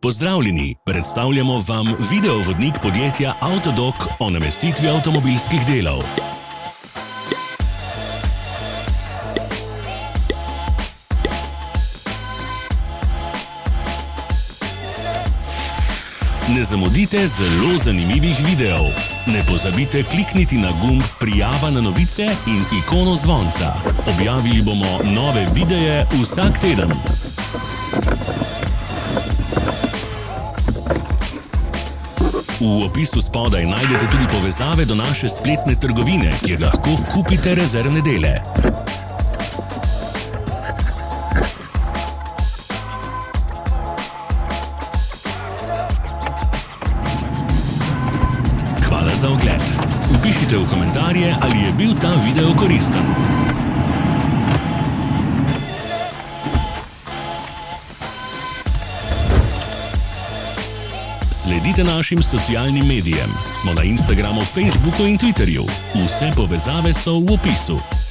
Pozdravljeni, predstavljamo vam videovodnik podjetja Avtodok o namestitvi avtomobilskih delov. Ne zamudite zelo zanimivih videov. Ne pozabite klikniti na gumb Prijava na novice in ikono zvonca. Objavili bomo nove videe vsak teden. V opisu spodaj najdete tudi povezave do naše spletne trgovine, kjer lahko kupite rezervne dele. Hvala za ogled. Vpišite v komentarje, ali je bil ta video koristen. Sledite našim socialnim medijem. Smo na Instagramu, Facebooku in Twitterju. Vse povezave so v opisu.